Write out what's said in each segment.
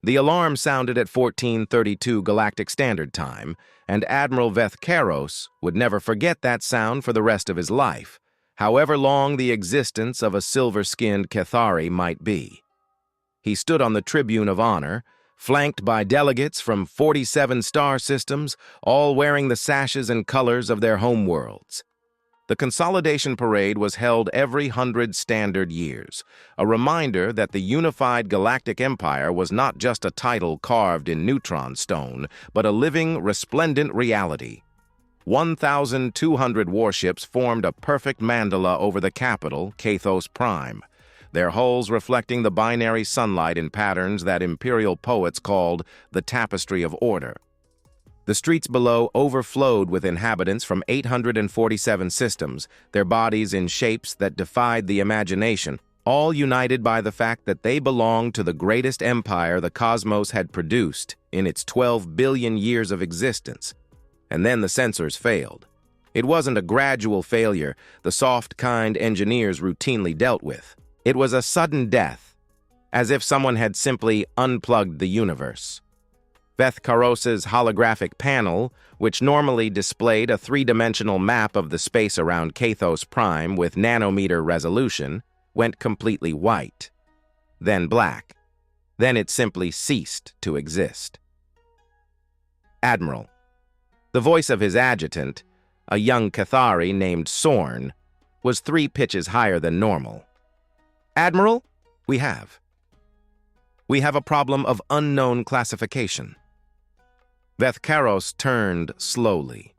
The alarm sounded at 14:32 Galactic Standard Time, and Admiral Vethkaros would never forget that sound for the rest of his life, however long the existence of a silver-skinned Cathari might be. He stood on the Tribune of Honor, flanked by delegates from 47 star systems, all wearing the sashes and colors of their homeworlds. The Consolidation Parade was held every 100 standard years, a reminder that the unified Galactic Empire was not just a title carved in neutron stone, but a living, resplendent reality. 1,200 warships formed a perfect mandala over the capital, Kathos Prime, their hulls reflecting the binary sunlight in patterns that Imperial poets called the Tapestry of Order. The streets below overflowed with inhabitants from 847 systems, their bodies in shapes that defied the imagination, all united by the fact that they belonged to the greatest empire the cosmos had produced in its 12 billion years of existence. And then the sensors failed. It wasn't a gradual failure the soft, kind engineers routinely dealt with. It was a sudden death, as if someone had simply unplugged the universe. Vethkaros's holographic panel, which normally displayed a three-dimensional map of the space around Kathos Prime with nanometer resolution, went completely white, then black. Then it simply ceased to exist. Admiral. The voice of his adjutant, a young Cathari named Sorn, was 3 pitches higher than normal. Admiral, we have a problem of unknown classification. Vethkaros turned slowly.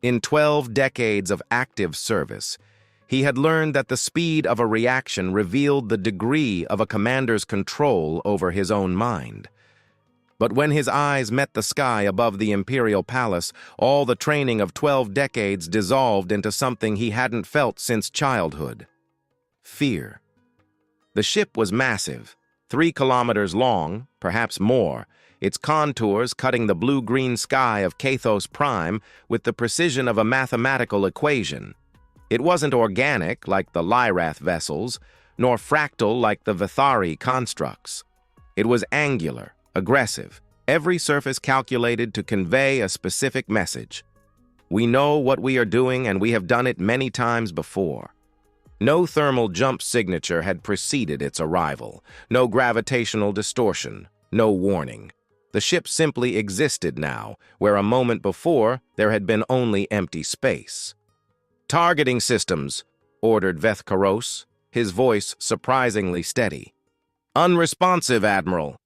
In 12 decades of active service, he had learned that the speed of a reaction revealed the degree of a commander's control over his own mind. But when his eyes met the sky above the Imperial Palace, all the training of 12 decades dissolved into something he hadn't felt since childhood. Fear. The ship was massive, 3 kilometers long, perhaps more, its contours cutting the blue-green sky of Kathos Prime with the precision of a mathematical equation. It wasn't organic like the Lyrath vessels, nor fractal like the Vethari constructs. It was angular, aggressive, every surface calculated to convey a specific message. We know what we are doing, and we have done it many times before. No thermal jump signature had preceded its arrival, no gravitational distortion, no warning. The ship simply existed now, where a moment before there had been only empty space. "Targeting systems," ordered Vethkaros, his voice surprisingly steady. "Unresponsive, Admiral.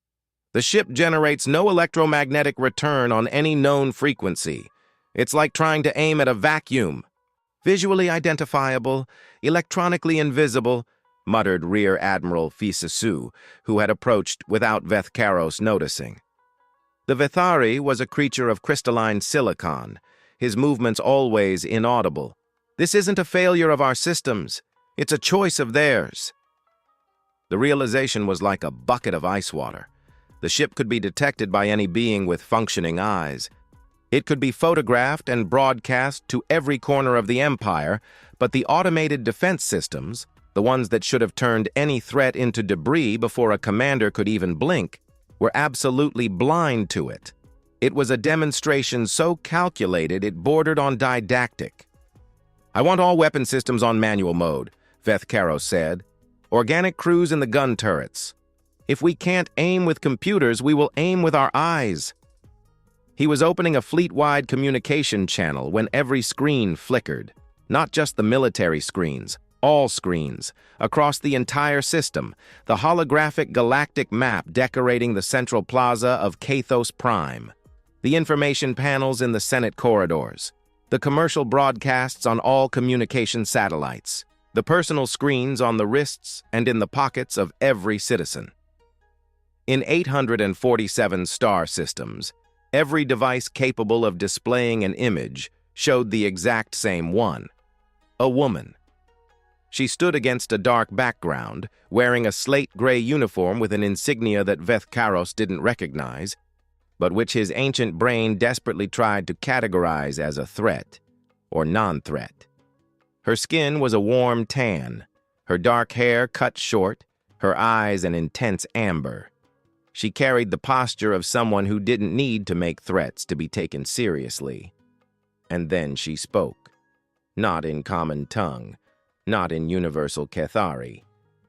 The ship generates no electromagnetic return on any known frequency. It's like trying to aim at a vacuum." "Visually identifiable, electronically invisible," muttered Rear Admiral Fisasu, who had approached without Vethkaros noticing. The Vethari was a creature of crystalline silicon, his movements always inaudible. "This isn't a failure of our systems. It's a choice of theirs." The realization was like a bucket of ice water. The ship could be detected by any being with functioning eyes. It could be photographed and broadcast to every corner of the Empire, but the automated defense systems, the ones that should have turned any threat into debris before a commander could even blink, were absolutely blind to it. It was a demonstration so calculated it bordered on didactic. "I want all weapon systems on manual mode," Vethkaros said. "Organic crews in the gun turrets. If we can't aim with computers, we will aim with our eyes." He was opening a fleet-wide communication channel when every screen flickered. Not just the military screens, all screens, across the entire system, the holographic galactic map decorating the central plaza of Kathos Prime, the information panels in the Senate corridors, the commercial broadcasts on all communication satellites, the personal screens on the wrists and in the pockets of every citizen. In 847 star systems, every device capable of displaying an image showed the exact same one: a woman. She stood against a dark background, wearing a slate-gray uniform with an insignia that Vethkaros didn't recognize, but which his ancient brain desperately tried to categorize as a threat or non-threat. Her skin was a warm tan, her dark hair cut short, her eyes an intense amber. She carried the posture of someone who didn't need to make threats to be taken seriously. And then she spoke. Not in common tongue, not in universal Cathari.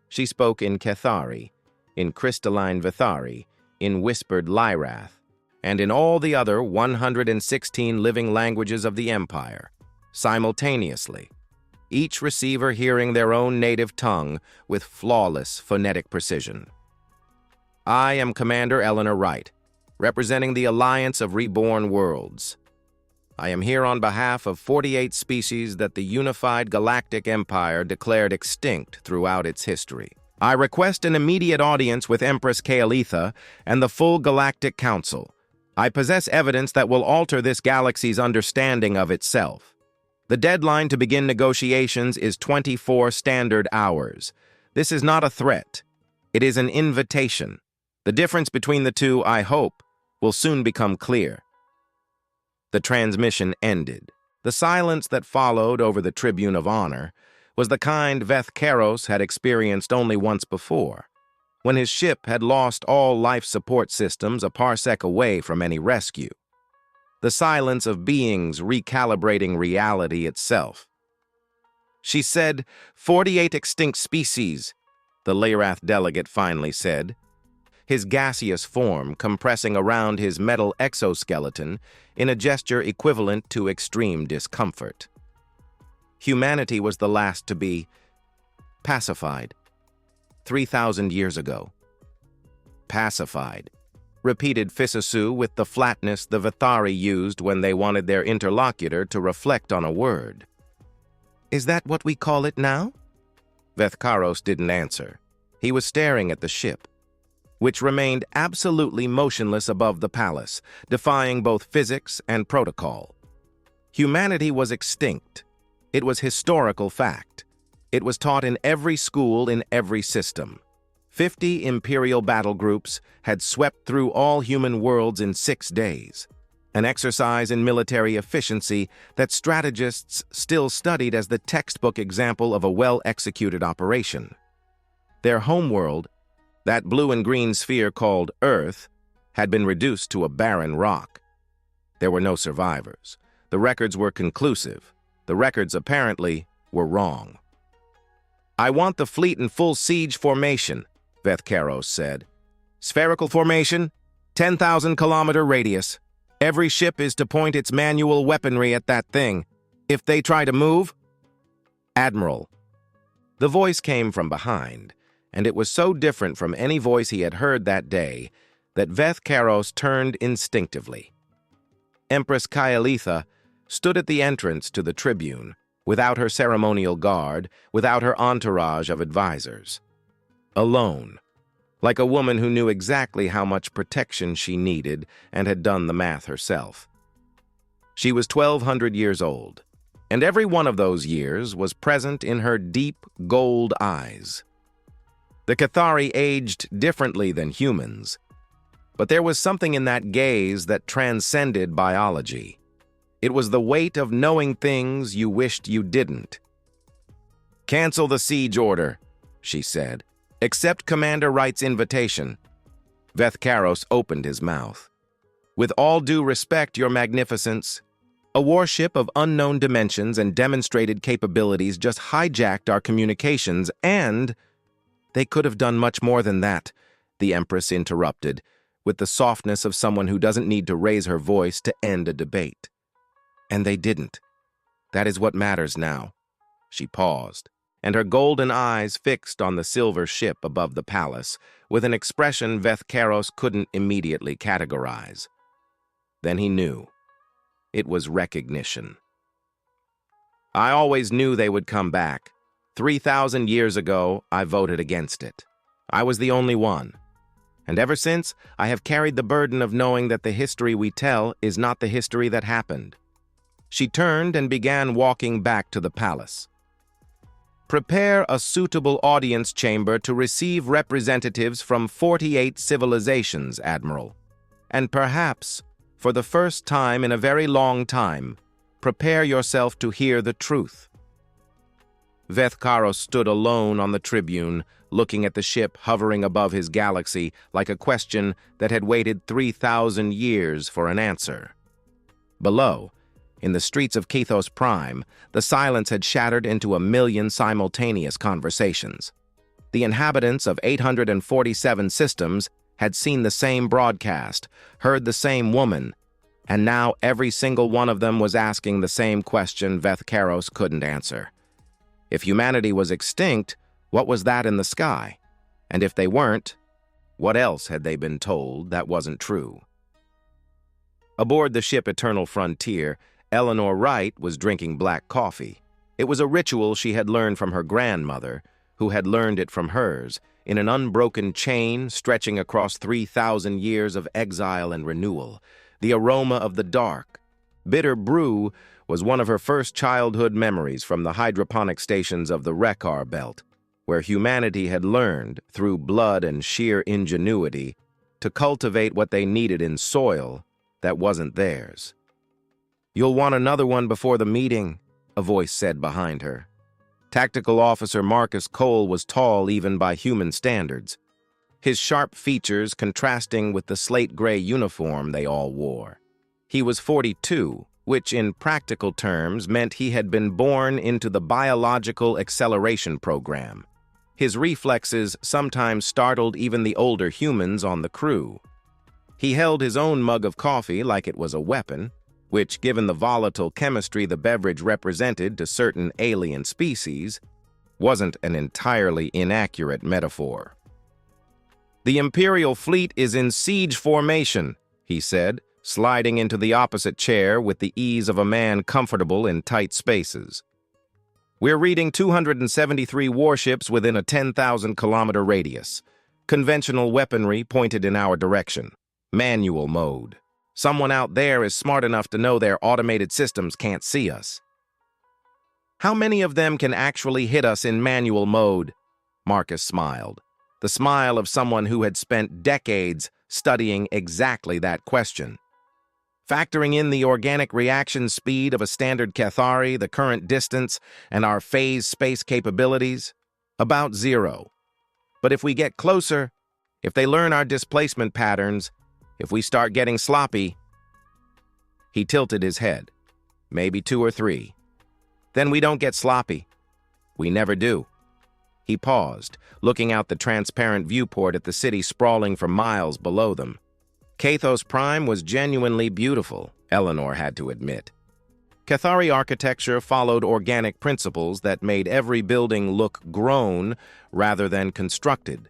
She spoke in Cathari, in crystalline Vithari, in whispered Lyrath, and in all the other 116 living languages of the Empire, simultaneously, each receiver hearing their own native tongue with flawless phonetic precision. I am Commander Eleanor Wright, representing the Alliance of Reborn Worlds. I am here on behalf of 48 species that the unified Galactic Empire declared extinct throughout its history. I request an immediate audience with Empress Kaelitha and the full Galactic Council. I possess evidence that will alter this galaxy's understanding of itself. The deadline to begin negotiations is 24 standard hours. This is not a threat. It is an invitation. The difference between the two, I hope, will soon become clear. The transmission ended. The silence that followed over the Tribune of Honor was the kind Veth Karos had experienced only once before, when his ship had lost all life support systems a parsec away from any rescue. The silence of beings recalibrating reality itself. She said, 48 extinct species, the Lyrath delegate finally said, his gaseous form compressing around his metal exoskeleton in a gesture equivalent to extreme discomfort. Humanity was the last to be pacified 3,000 years ago. Pacified, repeated Fisasu with the flatness the Vithari used when they wanted their interlocutor to reflect on a word. Is that what we call it now? Veth Karos didn't answer. He was staring at the ship, which remained absolutely motionless above the palace, defying both physics and protocol. Humanity was extinct. It was historical fact. It was taught in every school in every system. 50 Imperial battle groups had swept through all human worlds in 6 days, an exercise in military efficiency that strategists still studied as the textbook example of a well-executed operation. Their homeworld, that blue and green sphere called Earth, had been reduced to a barren rock. There were no survivors. The records were conclusive. The records, apparently, were wrong. I want the fleet in full siege formation, Veth Karos said. Spherical formation, 10,000-kilometer radius. Every ship is to point its manual weaponry at that thing. If they try to move... Admiral. The voice came from behind, and it was so different from any voice he had heard that day that Veth Karos turned instinctively. Empress Kaelitha stood at the entrance to the tribune, without her ceremonial guard, without her entourage of advisors. Alone, like a woman who knew exactly how much protection she needed and had done the math herself. She was 1,200 years old, and every one of those years was present in her deep gold eyes. The Cathari aged differently than humans, but there was something in that gaze that transcended biology. It was the weight of knowing things you wished you didn't. Cancel the siege order, she said. Accept Commander Wright's invitation. Veth Karos opened his mouth. With all due respect, Your Magnificence, a warship of unknown dimensions and demonstrated capabilities just hijacked our communications and... They could have done much more than that, the Empress interrupted, with the softness of someone who doesn't need to raise her voice to end a debate. And they didn't. That is what matters now. She paused, and her golden eyes fixed on the silver ship above the palace, with an expression Veth Karos couldn't immediately categorize. Then he knew. It was recognition. I always knew they would come back. 3,000 years ago, I voted against it. I was the only one. And ever since, I have carried the burden of knowing that the history we tell is not the history that happened. She turned and began walking back to the palace. Prepare a suitable audience chamber to receive representatives from 48 civilizations, Admiral. And perhaps, for the first time in a very long time, prepare yourself to hear the truth. Veth Karos stood alone on the tribune, looking at the ship hovering above his galaxy like a question that had waited 3,000 years for an answer. Below, in the streets of Kethos Prime, the silence had shattered into 1,000,000 simultaneous conversations. The inhabitants of 847 systems had seen the same broadcast, heard the same woman, and now every single one of them was asking the same question Vethkaros couldn't answer. If humanity was extinct, what was that in the sky? And if they weren't, what else had they been told that wasn't true? Aboard the ship Eternal Frontier, Eleanor Wright was drinking black coffee. It was a ritual she had learned from her grandmother, who had learned it from hers, in an unbroken chain stretching across 3,000 years of exile and renewal. The aroma of the dark, bitter brew was one of her first childhood memories from the hydroponic stations of the Rekar Belt, where humanity had learned, through blood and sheer ingenuity, to cultivate what they needed in soil that wasn't theirs. "You'll want another one before the meeting," a voice said behind her. Tactical Officer Marcus Cole was tall even by human standards, his sharp features contrasting with the slate-gray uniform they all wore. He was 42, which in practical terms meant he had been born into the biological acceleration program. His reflexes sometimes startled even the older humans on the crew. He held his own mug of coffee like it was a weapon, which, given the volatile chemistry the beverage represented to certain alien species, wasn't an entirely inaccurate metaphor. "The Imperial fleet is in siege formation," he said, sliding into the opposite chair with the ease of a man comfortable in tight spaces. "We're reading 273 warships within a 10,000-kilometer radius. Conventional weaponry pointed in our direction. Manual mode. Someone out there is smart enough to know their automated systems can't see us." "How many of them can actually hit us in manual mode?" Marcus smiled, the smile of someone who had spent decades studying exactly that question. "Factoring in the organic reaction speed of a standard Cathari, the current distance, and our phase space capabilities, about 0. But if we get closer, if they learn our displacement patterns, if we start getting sloppy..." He tilted his head. "Maybe 2 or 3. Then we don't get sloppy. We never do." He paused, looking out the transparent viewport at the city sprawling for miles below them. Kethos Prime was genuinely beautiful, Eleanor had to admit. Cathari architecture followed organic principles that made every building look grown rather than constructed.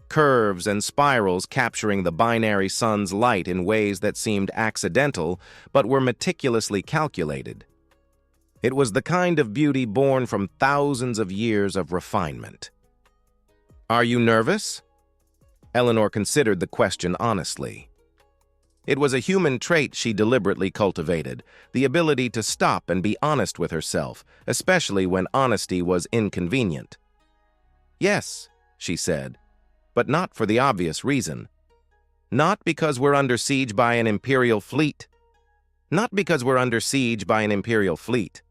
Curves and spirals capturing the binary sun's light in ways that seemed accidental but were meticulously calculated. It was the kind of beauty born from thousands of years of refinement. "Are you nervous?" Eleanor considered the question honestly. It was a human trait she deliberately cultivated, the ability to stop and be honest with herself, especially when honesty was inconvenient. "Yes," she said, "but not for the obvious reason. Not because we're under siege by an Imperial fleet. Not because we're under siege by an Imperial fleet."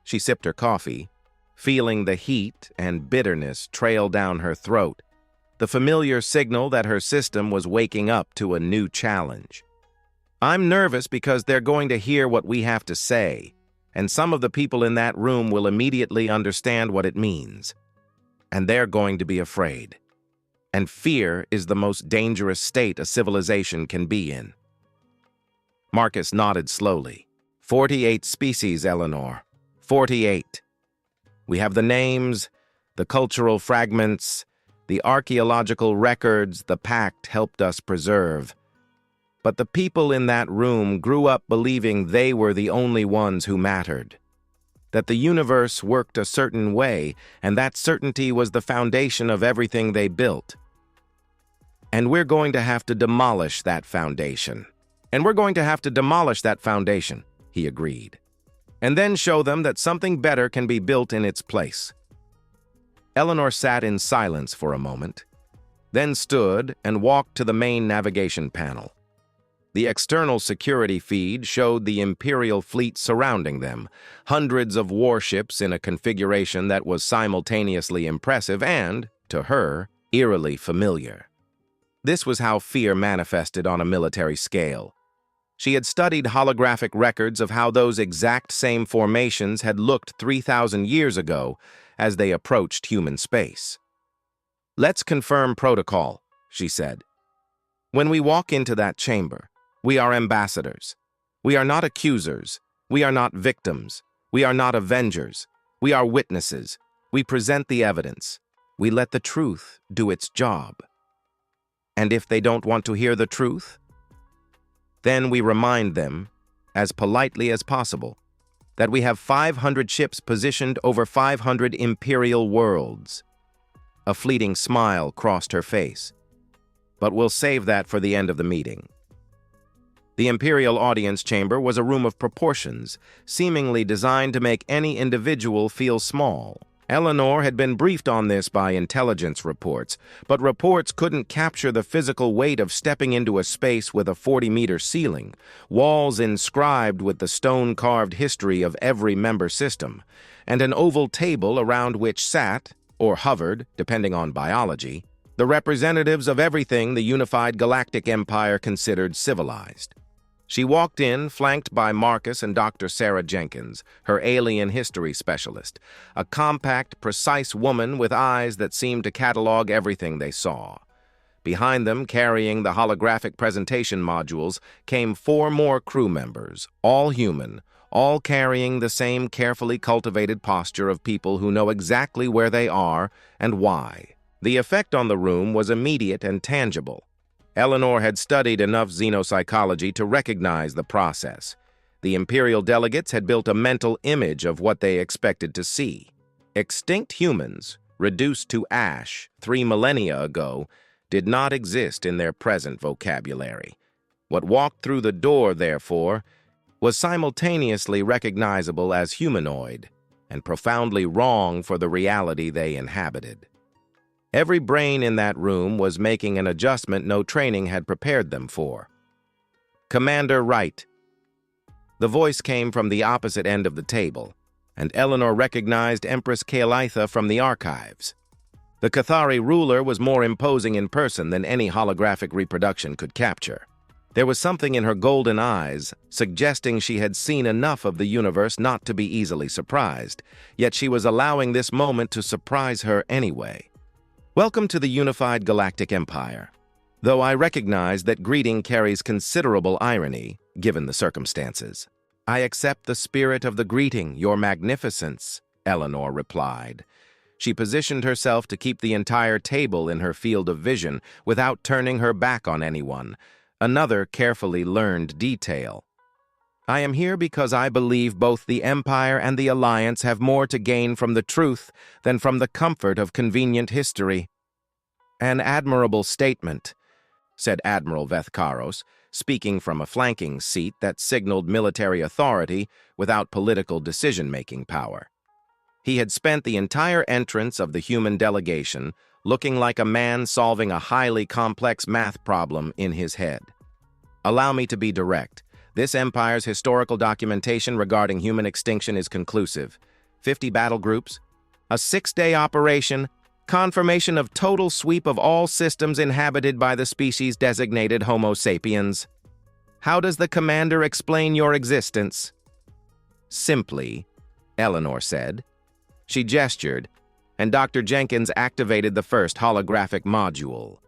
She sipped her coffee, feeling the heat and bitterness trail down her throat, the familiar signal that her system was waking up to a new challenge. "I'm nervous because they're going to hear what we have to say, and some of the people in that room will immediately understand what it means. And they're going to be afraid. And fear is the most dangerous state a civilization can be in." Marcus nodded slowly. 48 species, Eleanor. 48. We have the names, the cultural fragments, the archaeological records the Pact helped us preserve. But the people in that room grew up believing they were the only ones who mattered, that the universe worked a certain way, and that certainty was the foundation of everything they built. And we're going to have to demolish that foundation. And we're going to have to demolish that foundation, he agreed. And then show them that something better can be built in its place. Eleanor sat in silence for a moment, then stood and walked to the main navigation panel. The external security feed showed the Imperial fleet surrounding them, hundreds of warships in a configuration that was simultaneously impressive and, to her, eerily familiar. This was how fear manifested on a military scale. She had studied holographic records of how those exact same formations had looked 3,000 years ago as they approached human space. "Let's confirm protocol," she said. "When we walk into that chamber, we are ambassadors. We are not accusers. We are not victims. We are not avengers. We are witnesses. We present the evidence. We let the truth do its job. And if they don't want to hear the truth, then we remind them, as politely as possible, that we have 500 ships positioned over 500 imperial worlds." A fleeting smile crossed her face. "But we'll save that for the end of the meeting." The Imperial audience chamber was a room of proportions, seemingly designed to make any individual feel small. Eleanor had been briefed on this by intelligence reports, but reports couldn't capture the physical weight of stepping into a space with a 40-meter ceiling, walls inscribed with the stone-carved history of every member system, and an oval table around which sat, or hovered, depending on biology, the representatives of everything the unified Galactic Empire considered civilized. She walked in, flanked by Marcus and Dr. Sarah Jenkins, her alien history specialist, a compact, precise woman with eyes that seemed to catalog everything they saw. Behind them, carrying the holographic presentation modules, came 4 more crew members, all human, all carrying the same carefully cultivated posture of people who know exactly where they are and why. The effect on the room was immediate and tangible. Eleanor had studied enough xenopsychology to recognize the process. The Imperial delegates had built a mental image of what they expected to see. Extinct humans, reduced to ash 3 millennia ago, did not exist in their present vocabulary. What walked through the door, therefore, was simultaneously recognizable as humanoid and profoundly wrong for the reality they inhabited. Every brain in that room was making an adjustment no training had prepared them for. "Commander Wright." The voice came from the opposite end of the table, and Eleanor recognized Empress Kaelitha from the archives. The Cathari ruler was more imposing in person than any holographic reproduction could capture. There was something in her golden eyes, suggesting she had seen enough of the universe not to be easily surprised, yet she was allowing this moment to surprise her anyway. "Welcome to the unified Galactic Empire. Though I recognize that greeting carries considerable irony, given the circumstances. I accept the spirit of the greeting, Your Magnificence," Eleanor replied. She positioned herself to keep the entire table in her field of vision without turning her back on anyone, another carefully learned detail. "I am here because I believe both the Empire and the Alliance have more to gain from the truth than from the comfort of convenient history." "An admirable statement," said Admiral Vethkaros, speaking from a flanking seat that signaled military authority without political decision-making power. He had spent the entire entrance of the human delegation looking like a man solving a highly complex math problem in his head. "Allow me to be direct. This empire's historical documentation regarding human extinction is conclusive. 50 battle groups, a 6-day operation, confirmation of total sweep of all systems inhabited by the species designated Homo sapiens. How does the commander explain your existence?" "Simply," Eleanor said. She gestured, and Dr. Jenkins activated the first holographic module.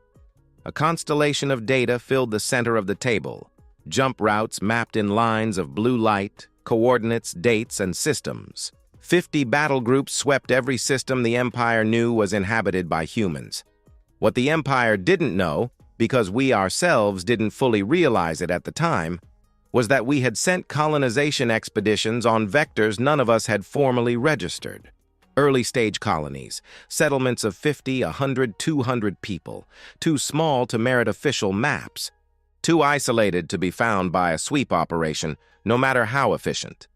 A constellation of data filled the center of the table. Jump routes mapped in lines of blue light, coordinates, dates, and systems. 50 battle groups swept every system the Empire knew was inhabited by humans. What the Empire didn't know, because we ourselves didn't fully realize it at the time, was that we had sent colonization expeditions on vectors none of us had formally registered. Early-stage colonies, settlements of 50, 100, 200 people, too small to merit official maps, too isolated to be found by a sweep operation, no matter how efficient.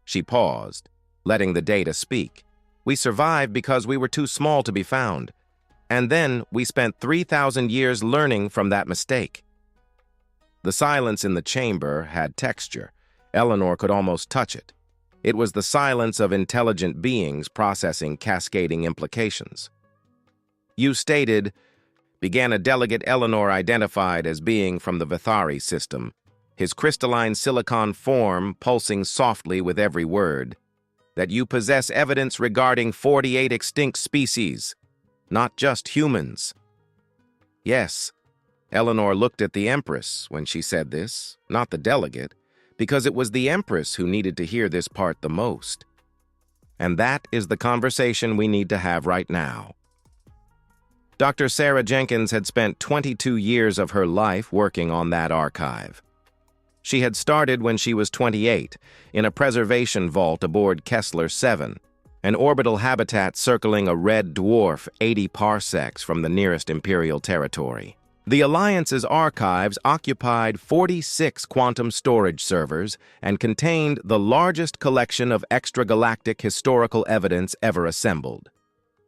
She paused, letting the data speak. We survived because we were too small to be found. And then we spent 3,000 years learning from that mistake. The silence in the chamber had texture. Eleanor could almost touch it. It was the silence of intelligent beings processing cascading implications. "You stated," began a delegate Eleanor identified as being from the Vithari system, his crystalline silicon form pulsing softly with every word, "that you possess evidence regarding 48 extinct species, not just humans." Yes, Eleanor looked at the Empress when she said this, not the delegate, because it was the Empress who needed to hear this part the most. And that is the conversation we need to have right now. Dr. Sarah Jenkins had spent 22 years of her life working on that archive. She had started when she was 28, in a preservation vault aboard Kessler 7, an orbital habitat circling a red dwarf 80 parsecs from the nearest Imperial territory. The Alliance's archives occupied 46 quantum storage servers and contained the largest collection of extragalactic historical evidence ever assembled.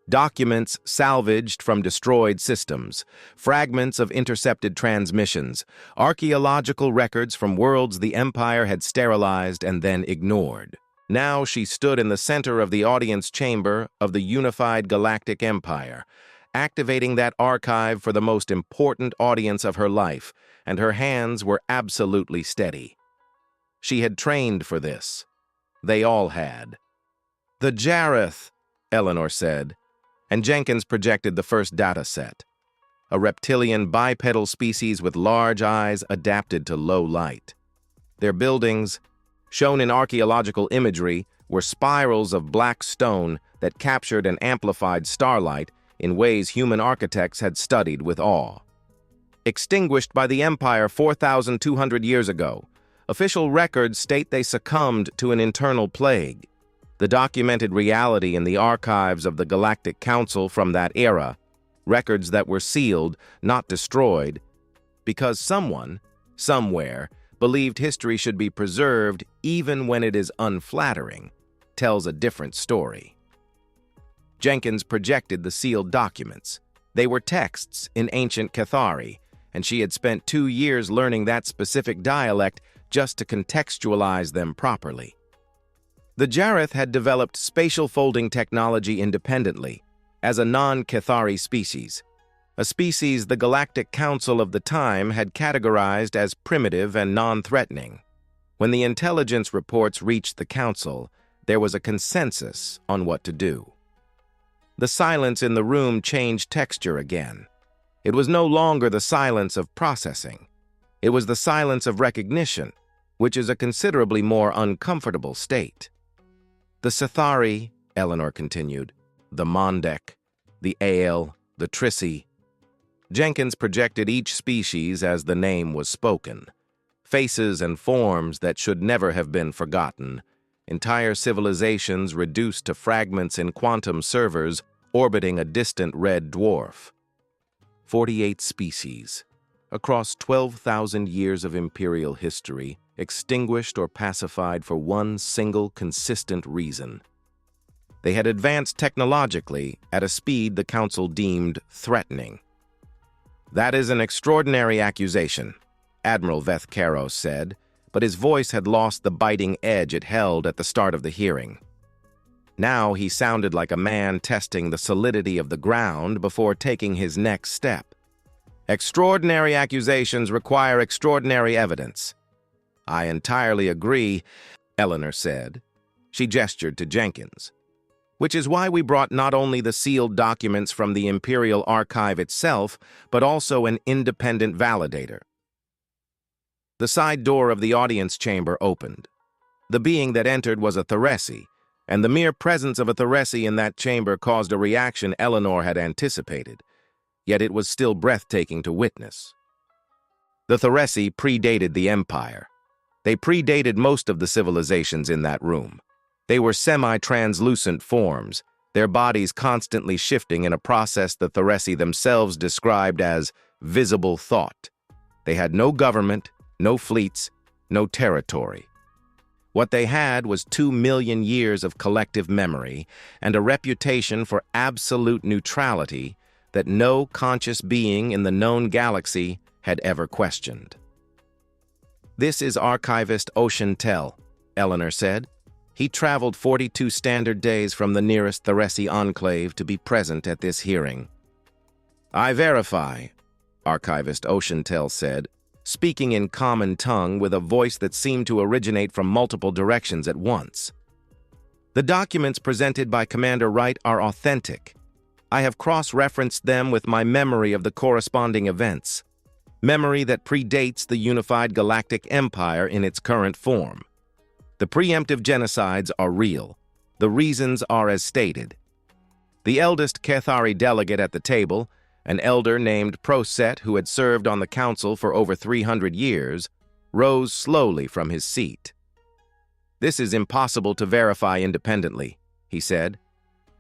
Documents salvaged from destroyed systems, fragments of intercepted transmissions, archaeological records from worlds the Empire had sterilized and then ignored. Now she stood in the center of the audience chamber of the unified Galactic Empire, activating that archive for the most important audience of her life, and her hands were absolutely steady. She had trained for this. They all had. "The Jareth," Eleanor said, and Jenkins projected the first data set. A reptilian bipedal species with large eyes adapted to low light. Their buildings, shown in archaeological imagery, were spirals of black stone that captured and amplified starlight in ways human architects had studied with awe. Extinguished by the Empire 4,200 years ago, official records state they succumbed to an internal plague. The documented reality in the archives of the Galactic Council from that era, records that were sealed, not destroyed, because someone, somewhere, believed history should be preserved even when it is unflattering, tells a different story. Jenkins projected the sealed documents. They were texts in ancient Cathari, and she had spent 2 years learning that specific dialect just to contextualize them properly. The Jareth had developed spatial folding technology independently, as a non-Cathari species, a species the Galactic Council of the time had categorized as primitive and non-threatening. When the intelligence reports reached the Council, there was a consensus on what to do. The silence in the room changed texture again. It was no longer the silence of processing. It was the silence of recognition, which is a considerably more uncomfortable state. "The Sithari," Eleanor continued, "the Mondek, the Ale, the Trissi." Jenkins projected each species as the name was spoken. Faces and forms that should never have been forgotten. Entire civilizations reduced to fragments in quantum servers orbiting a distant red dwarf. 48 species, across 12,000 years of Imperial history, extinguished or pacified for one single consistent reason. They had advanced technologically at a speed the Council deemed threatening. "That is an extraordinary accusation," Admiral Vethkaros said, but his voice had lost the biting edge it held at the start of the hearing. Now he sounded like a man testing the solidity of the ground before taking his next step. "Extraordinary accusations require extraordinary evidence." "I entirely agree," Eleanor said. She gestured to Jenkins. "Which is why we brought not only the sealed documents from the Imperial Archive itself, but also an independent validator." The side door of the audience chamber opened. The being that entered was a Theresi, and the mere presence of a Theresi in that chamber caused a reaction Eleanor had anticipated, yet it was still breathtaking to witness. The Theresi predated the Empire. They predated most of the civilizations in that room. They were semi-translucent forms, their bodies constantly shifting in a process the Theresi themselves described as visible thought. They had no government, no fleets, no territory. What they had was 2 million years of collective memory and a reputation for absolute neutrality that no conscious being in the known galaxy had ever questioned. "This is Archivist Ocean Tell," Eleanor said. "He traveled 42 standard days from the nearest Theresi enclave to be present at this hearing." I verify, Archivist Oceantel said, speaking in common tongue with a voice that seemed to originate from multiple directions at once. The documents presented by Commander Wright are authentic. I have cross-referenced them with my memory of the corresponding events, memory that predates the unified Galactic Empire in its current form. The preemptive genocides are real. The reasons are as stated. The eldest Cathari delegate at the table, an elder named Proset who had served on the council for over 300 years, rose slowly from his seat. "This is impossible to verify independently," he said,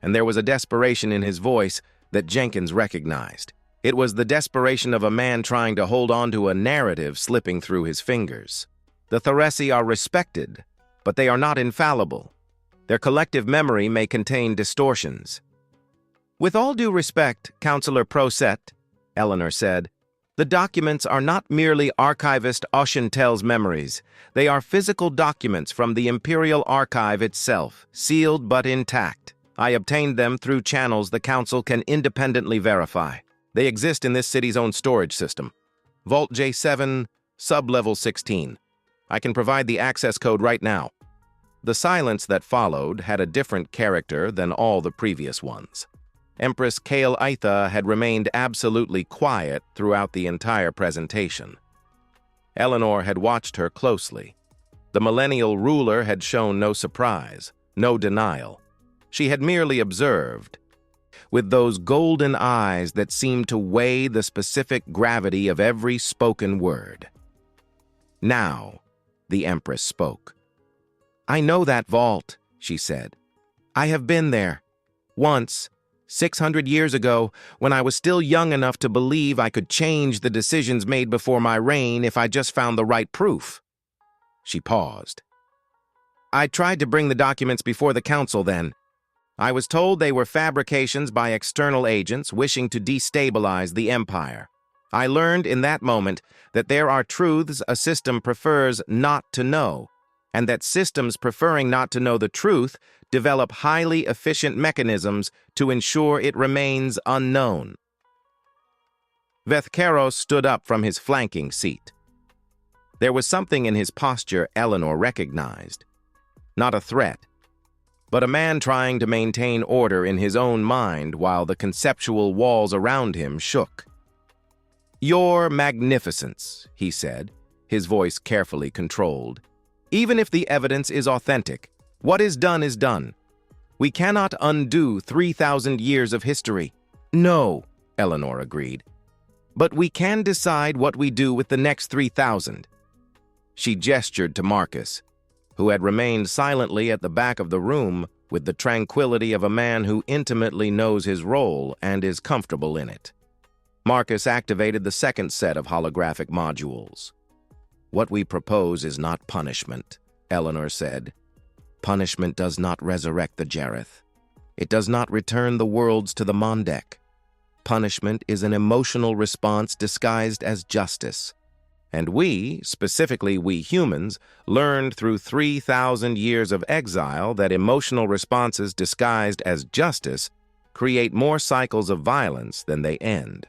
and there was a desperation in his voice that Jenkins recognized. It was the desperation of a man trying to hold on to a narrative slipping through his fingers. The Tharesi are respected, but they are not infallible. Their collective memory may contain distortions. "With all due respect, Counselor Proset," Eleanor said, "the documents are not merely Archivist Oceantel's memories. They are physical documents from the Imperial Archive itself, sealed but intact. I obtained them through channels the Council can independently verify. They exist in this city's own storage system. Vault J7, Sub-Level 16. I can provide the access code right now." The silence that followed had a different character than all the previous ones. Empress Kale Aitha had remained absolutely quiet throughout the entire presentation. Eleanor had watched her closely. The millennial ruler had shown no surprise, no denial. She had merely observed, with those golden eyes that seemed to weigh the specific gravity of every spoken word. Now, the Empress spoke. "I know that vault," she said. "I have been there. Once, 600 years ago, when I was still young enough to believe I could change the decisions made before my reign if I just found the right proof." She paused. "I tried to bring the documents before the council then. I was told they were fabrications by external agents wishing to destabilize the empire. I learned in that moment that there are truths a system prefers not to know, and that systems preferring not to know the truth develop highly efficient mechanisms to ensure it remains unknown." Vethkaros stood up from his flanking seat. There was something in his posture Eleanor recognized. Not a threat, but a man trying to maintain order in his own mind while the conceptual walls around him shook. "Your Magnificence," he said, his voice carefully controlled. "Even if the evidence is authentic, what is done. We cannot undo 3,000 years of history." "No," Eleanor agreed. "But we can decide what we do with the next 3,000. She gestured to Marcus, who had remained silently at the back of the room with the tranquility of a man who intimately knows his role and is comfortable in it. Marcus activated the second set of holographic modules. "What we propose is not punishment," Eleanor said. "Punishment does not resurrect the Jareth. It does not return the worlds to the Mondek. Punishment is an emotional response disguised as justice. And we, specifically we humans, learned through 3,000 years of exile that emotional responses disguised as justice create more cycles of violence than they end."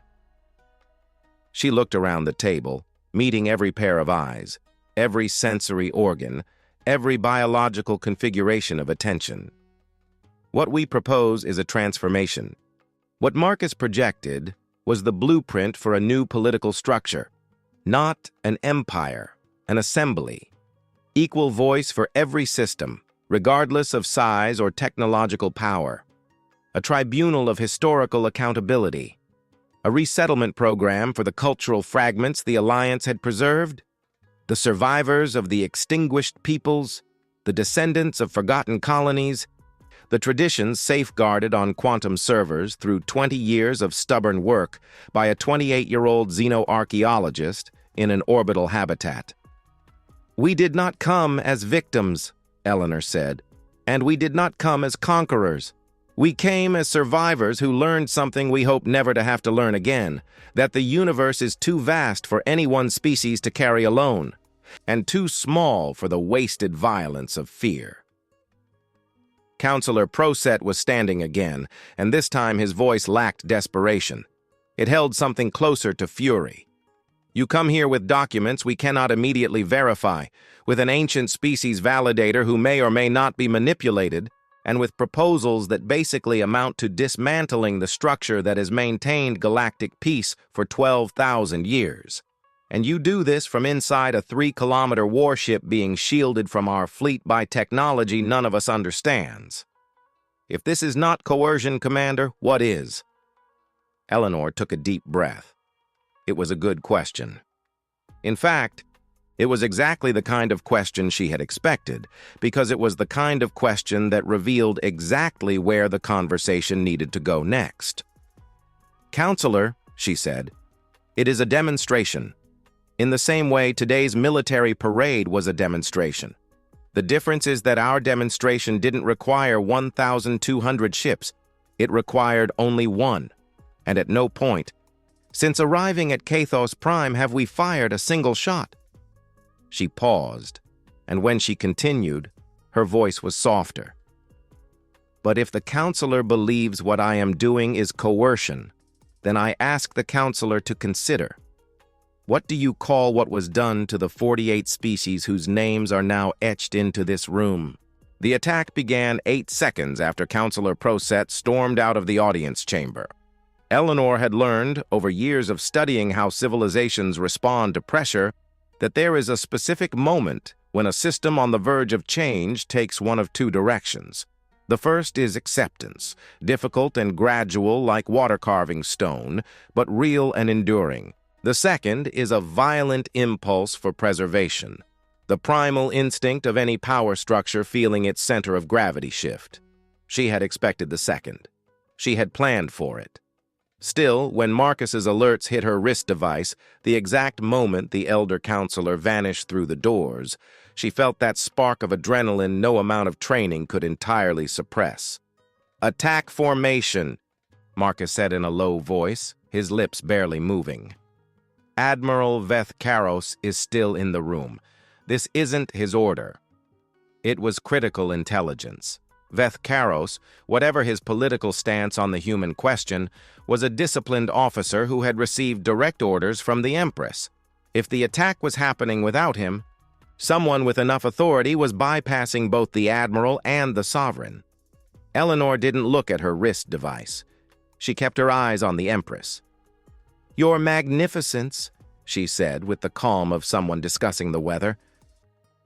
She looked around the table, meeting every pair of eyes, every sensory organ, every biological configuration of attention. "What we propose is a transformation. What Marcus projected was the blueprint for a new political structure. Not an empire, an assembly. Equal voice for every system, regardless of size or technological power. A tribunal of historical accountability. A resettlement program for the cultural fragments the Alliance had preserved. The survivors of the extinguished peoples, the descendants of forgotten colonies, the traditions safeguarded on quantum servers through 20 years of stubborn work by a 28-year-old xenoarchaeologist in an orbital habitat. "We did not come as victims," Eleanor said, "and we did not come as conquerors. We came as survivors who learned something we hope never to have to learn again, that the universe is too vast for any one species to carry alone, and too small for the wasted violence of fear." Counselor Proset was standing again, and this time his voice lacked desperation. It held something closer to fury. You come here with documents we cannot immediately verify, with an ancient species validator who may or may not be manipulated, and with proposals that basically amount to dismantling the structure that has maintained galactic peace for 12,000 years. And you do this from inside a 3-kilometer warship being shielded from our fleet by technology none of us understands. If this is not coercion, Commander, what is? Eleanor took a deep breath. It was a good question. In fact, it was exactly the kind of question she had expected, because it was the kind of question that revealed exactly where the conversation needed to go next. "Counselor," she said, "it is a demonstration. In the same way, today's military parade was a demonstration. The difference is that our demonstration didn't require 1,200 ships. It required only one, and at no point, since arriving at Kathos Prime, have we fired a single shot." She paused, and when she continued, her voice was softer. "But if the counselor believes what I am doing is coercion, then I ask the counselor to consider. What do you call what was done to the 48 species whose names are now etched into this room?" The attack began 8 seconds after Counselor Proset stormed out of the audience chamber. Eleanor had learned, over years of studying how civilizations respond to pressure, that there is a specific moment when a system on the verge of change takes one of two directions. The first is acceptance, difficult and gradual like water-carving stone, but real and enduring. The second is a violent impulse for preservation, the primal instinct of any power structure feeling its center of gravity shift. She had expected the second. She had planned for it. Still, when Marcus's alerts hit her wrist device, the exact moment the elder counselor vanished through the doors, she felt that spark of adrenaline no amount of training could entirely suppress. "Attack formation," Marcus said in a low voice, his lips barely moving. "Admiral Veth-Karos is still in the room. This isn't his order." It was critical intelligence. Veth-Karos, whatever his political stance on the human question, was a disciplined officer who had received direct orders from the Empress. If the attack was happening without him, someone with enough authority was bypassing both the Admiral and the Sovereign. Eleanor didn't look at her wrist device. She kept her eyes on the Empress. "Your Magnificence," she said with the calm of someone discussing the weather,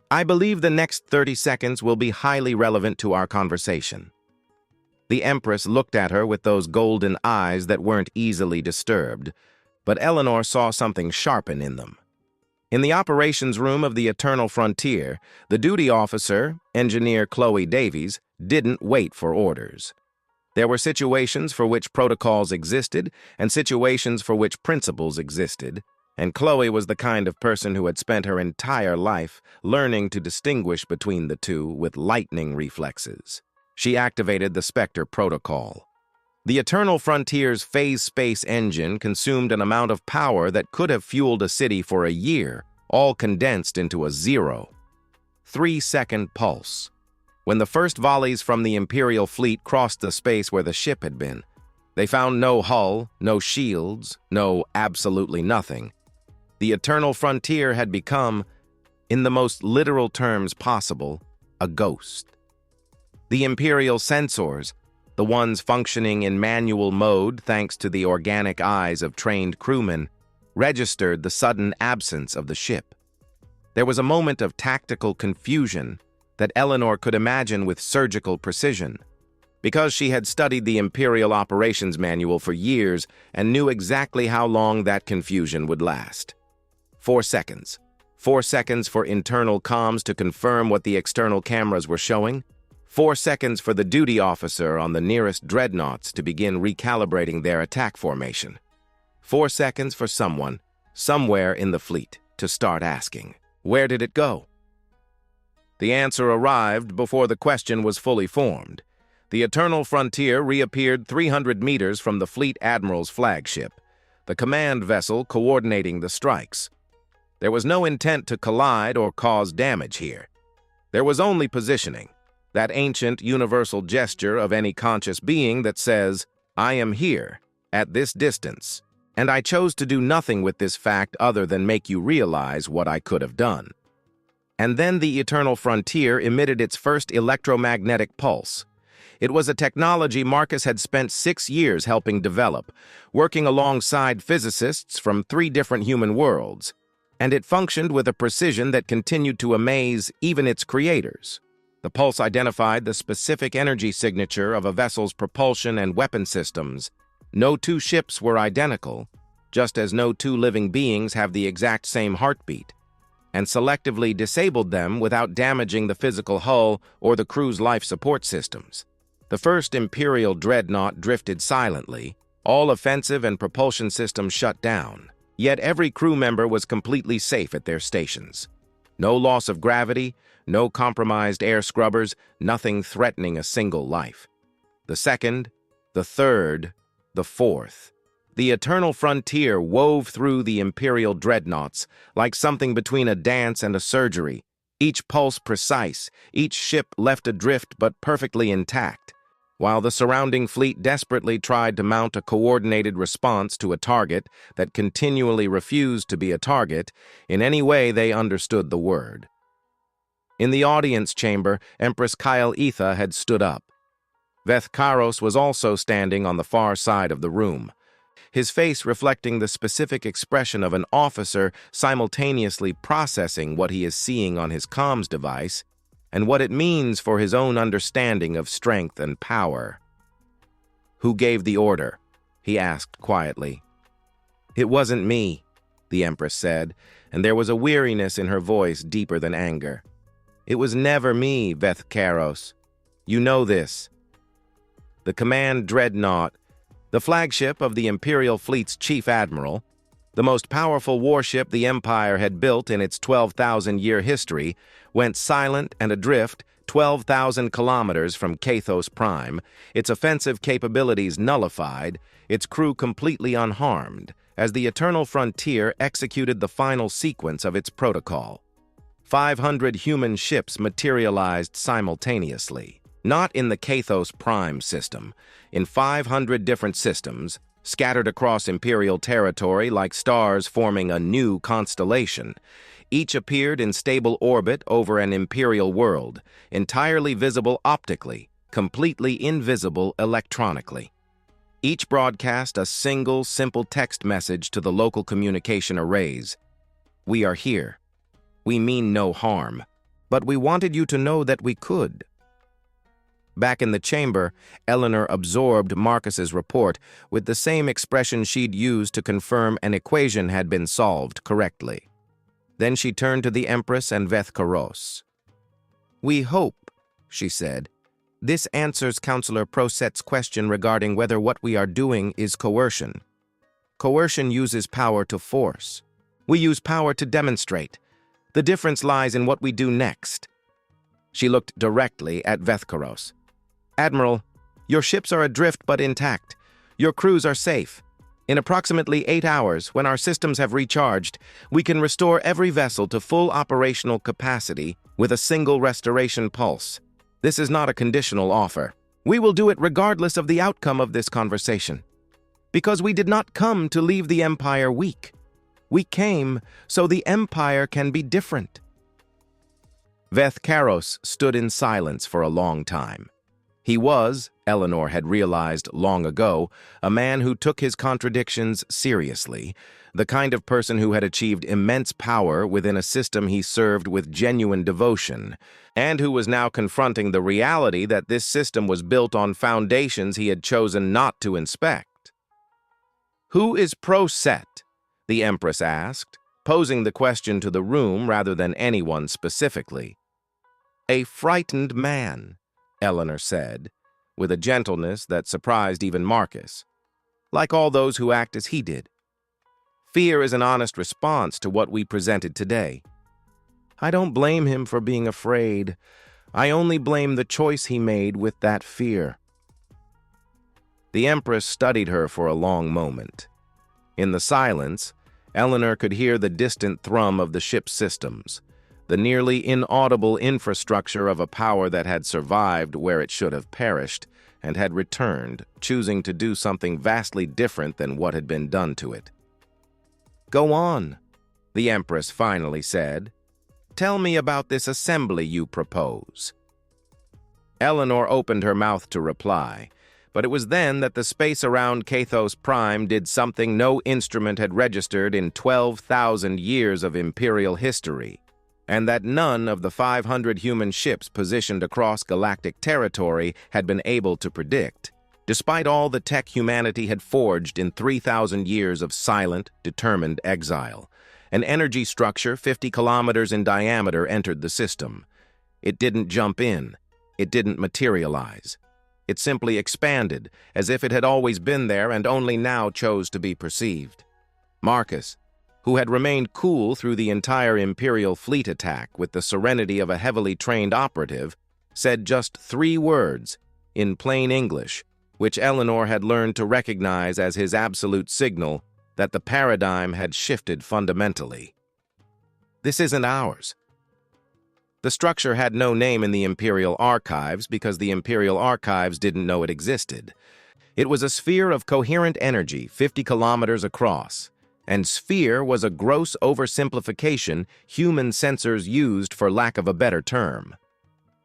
"I believe the next 30 seconds will be highly relevant to our conversation." The Empress looked at her with those golden eyes that weren't easily disturbed, but Eleanor saw something sharpen in them. In the operations room of the Eternal Frontier, the duty officer, Engineer Chloe Davies, didn't wait for orders. There were situations for which protocols existed and situations for which principles existed, and Chloe was the kind of person who had spent her entire life learning to distinguish between the two with lightning reflexes. She activated the Spectre protocol. The Eternal Frontier's phase space engine consumed an amount of power that could have fueled a city for a year, all condensed into a 0.3-second pulse. When the first volleys from the Imperial fleet crossed the space where the ship had been, they found no hull, no shields, no absolutely nothing. The Eternal Frontier had become, in the most literal terms possible, a ghost. The Imperial sensors, the ones functioning in manual mode thanks to the organic eyes of trained crewmen, registered the sudden absence of the ship. There was a moment of tactical confusion that Eleanor could imagine with surgical precision, because she had studied the Imperial Operations Manual for years and knew exactly how long that confusion would last. 4 seconds. 4 seconds for internal comms to confirm what the external cameras were showing. 4 seconds for the duty officer on the nearest dreadnoughts to begin recalibrating their attack formation. 4 seconds for someone, somewhere in the fleet, to start asking, where did it go? The answer arrived before the question was fully formed. The Eternal Frontier reappeared 300 meters from the Fleet Admiral's flagship, the command vessel coordinating the strikes. There was no intent to collide or cause damage here. There was only positioning, that ancient universal gesture of any conscious being that says, "I am here, at this distance, And I chose to do nothing with this fact other than make you realize what I could have done. And then the Eternal Frontier emitted its first electromagnetic pulse. It was a technology Marcus had spent 6 years helping develop, working alongside physicists from 3 different human worlds, and it functioned with a precision that continued to amaze even its creators. The pulse identified the specific energy signature of a vessel's propulsion and weapon systems. No 2 ships were identical, just as no 2 living beings have the exact same heartbeat, and selectively disabled them without damaging the physical hull or the crew's life support systems. The first Imperial dreadnought drifted silently, all offensive and propulsion systems shut down, yet every crew member was completely safe at their stations. No loss of gravity, no compromised air scrubbers, nothing threatening a single life. The second, the third, the fourth. The Eternal Frontier wove through the Imperial dreadnoughts like something between a dance and a surgery, each pulse precise, each ship left adrift but perfectly intact, while the surrounding fleet desperately tried to mount a coordinated response to a target that continually refused to be a target in any way they understood the word. In the audience chamber, Empress Kyle Etha had stood up. Veth Karos was also standing on the far side of the room, his face reflecting the specific expression of an officer simultaneously processing what he is seeing on his comms device and what it means for his own understanding of strength and power. "Who gave the order?" he asked quietly. "It wasn't me," the Empress said, and there was a weariness in her voice deeper than anger. "It was never me, Veth Karos. You know this." The Command Dreadnought, the flagship of the Imperial Fleet's Chief Admiral, the most powerful warship the Empire had built in its 12,000-year history, went silent and adrift 12,000 kilometers from Kathos Prime, its offensive capabilities nullified, its crew completely unharmed, as the Eternal Frontier executed the final sequence of its protocol. 500 human ships materialized simultaneously, not in the Kathos Prime system, in 500 different systems, scattered across Imperial territory like stars forming a new constellation. Each appeared in stable orbit over an Imperial world, entirely visible optically, completely invisible electronically. Each broadcast a single, simple text message to the local communication arrays. "We are here. We mean no harm, but we wanted you to know that we could." Back in the chamber, Eleanor absorbed Marcus's report with the same expression she'd used to confirm an equation had been solved correctly. Then she turned to the Empress and Veth Karos. "We hope," she said, "this answers Counselor Proset's question regarding whether what we are doing is coercion. Coercion uses power to force. We use power to demonstrate. The difference lies in what we do next." She looked directly at Veth Karos. "Admiral, your ships are adrift but intact. Your crews are safe. In approximately 8 hours, when our systems have recharged, we can restore every vessel to full operational capacity with a single restoration pulse. This is not a conditional offer. We will do it regardless of the outcome of this conversation. Because we did not come to leave the Empire weak. We came so the Empire can be different." Veth Karos stood in silence for a long time. He was, Eleanor had realized long ago, a man who took his contradictions seriously, the kind of person who had achieved immense power within a system he served with genuine devotion, and who was now confronting the reality that this system was built on foundations he had chosen not to inspect. "Who is Proset?" the Empress asked, posing the question to the room rather than anyone specifically. "A frightened man," Eleanor said, with a gentleness that surprised even Marcus, "like all those who act as he did. Fear is an honest response to what we presented today. I don't blame him for being afraid. I only blame the choice he made with that fear." The Empress studied her for a long moment. In the silence, Eleanor could hear the distant thrum of the ship's systems, the nearly inaudible infrastructure of a power that had survived where it should have perished, and had returned, choosing to do something vastly different than what had been done to it. "Go on," the Empress finally said. "Tell me about this assembly you propose." Eleanor opened her mouth to reply, but it was then that the space around Kathos Prime did something no instrument had registered in 12,000 years of Imperial history, and that none of the 500 human ships positioned across galactic territory had been able to predict, despite all the tech humanity had forged in 3,000 years of silent, determined exile. An energy structure 50 kilometers in diameter entered the system. It didn't jump in. It didn't materialize. It simply expanded, as if it had always been there and only now chose to be perceived. Marcus, who had remained cool through the entire Imperial fleet attack with the serenity of a heavily trained operative, said just 3 words, in plain English, which Eleanor had learned to recognize as his absolute signal that the paradigm had shifted fundamentally. "This isn't ours." The structure had no name in the Imperial archives because the Imperial archives didn't know it existed. It was a sphere of coherent energy 50 kilometers across, and sphere was a gross oversimplification human sensors used for lack of a better term.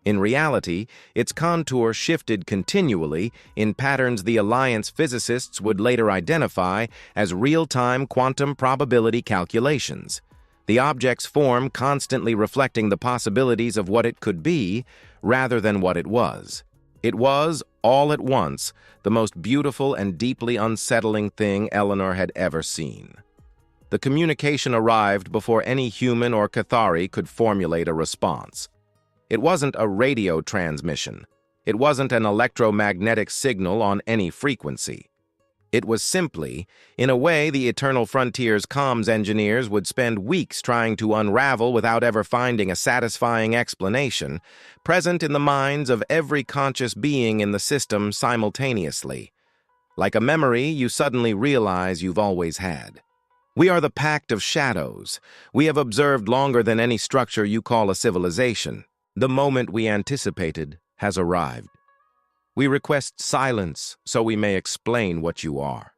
In reality, its contour shifted continually in patterns the Alliance physicists would later identify as real-time quantum probability calculations, the object's form constantly reflecting the possibilities of what it could be rather than what it was. It was, all at once, the most beautiful and deeply unsettling thing Eleanor had ever seen. The communication arrived before any human or Cathari could formulate a response. It wasn't a radio transmission. It wasn't an electromagnetic signal on any frequency. It was simply, in a way the Eternal Frontier's comms engineers would spend weeks trying to unravel without ever finding a satisfying explanation, present in the minds of every conscious being in the system simultaneously. Like a memory you suddenly realize you've always had. "We are the Pact of Shadows. We have observed longer than any structure you call a civilization. The moment we anticipated has arrived. We request silence so we may explain what you are."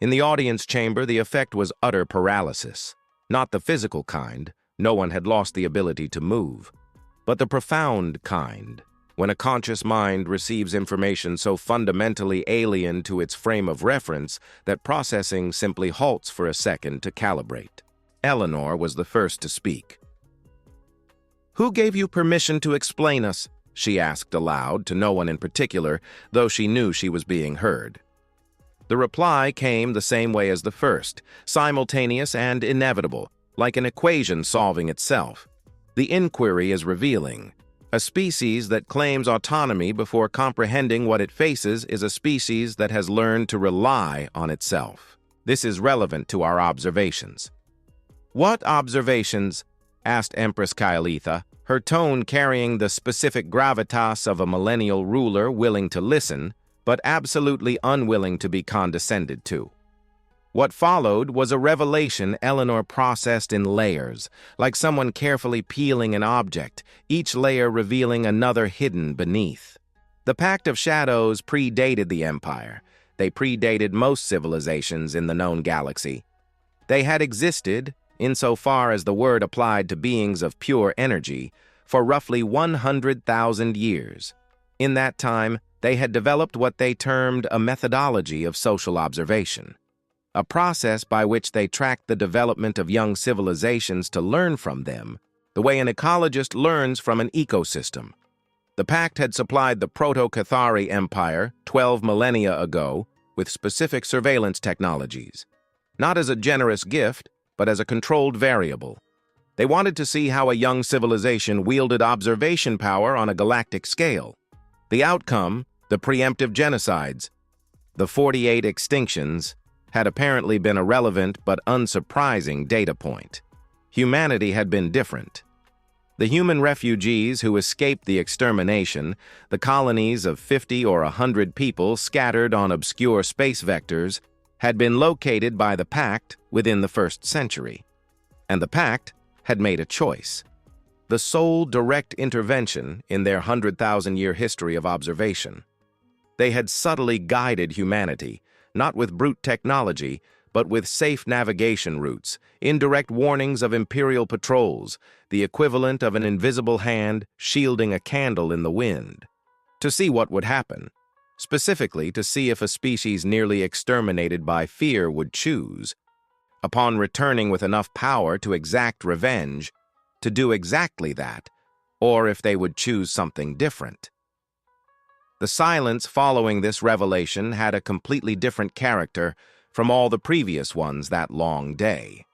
In the audience chamber, the effect was utter paralysis. Not the physical kind, no one had lost the ability to move, but the profound kind, when a conscious mind receives information so fundamentally alien to its frame of reference that processing simply halts for a second to calibrate. Eleanor was the first to speak. "Who gave you permission to explain us?" she asked aloud, to no one in particular, though she knew she was being heard. The reply came the same way as the first, simultaneous and inevitable, like an equation solving itself. The inquiry is revealing. A species that claims autonomy before comprehending what it faces is a species that has learned to rely on itself. This is relevant to our observations. "What observations?" asked Empress Kaelitha, her tone carrying the specific gravitas of a millennial ruler willing to listen, but absolutely unwilling to be condescended to. What followed was a revelation Eleanor processed in layers, like someone carefully peeling an object, each layer revealing another hidden beneath. The Pact of Shadows predated the Empire. They predated most civilizations in the known galaxy. They had existed, insofar as the word applied to beings of pure energy, for roughly 100,000 years. In that time, they had developed what they termed a methodology of social observation, a process by which they tracked the development of young civilizations to learn from them, the way an ecologist learns from an ecosystem. The Pact had supplied the Proto-Cathari Empire 12 millennia ago with specific surveillance technologies, not as a generous gift, but as a controlled variable. They wanted to see how a young civilization wielded observation power on a galactic scale. The outcome, the preemptive genocides, the 48 extinctions, had apparently been a relevant but unsurprising data point. Humanity had been different. The human refugees who escaped the extermination, the colonies of 50 or 100 people scattered on obscure space vectors, had been located by the Pact within the 1st century. And the Pact had made a choice. The sole direct intervention in their 100,000-year history of observation. They had subtly guided humanity, not with brute technology, but with safe navigation routes, indirect warnings of Imperial patrols, the equivalent of an invisible hand shielding a candle in the wind, to see what would happen, specifically to see if a species nearly exterminated by fear would choose, upon returning with enough power to exact revenge, to do exactly that, or if they would choose something different. The silence following this revelation had a completely different character from all the previous ones that long day.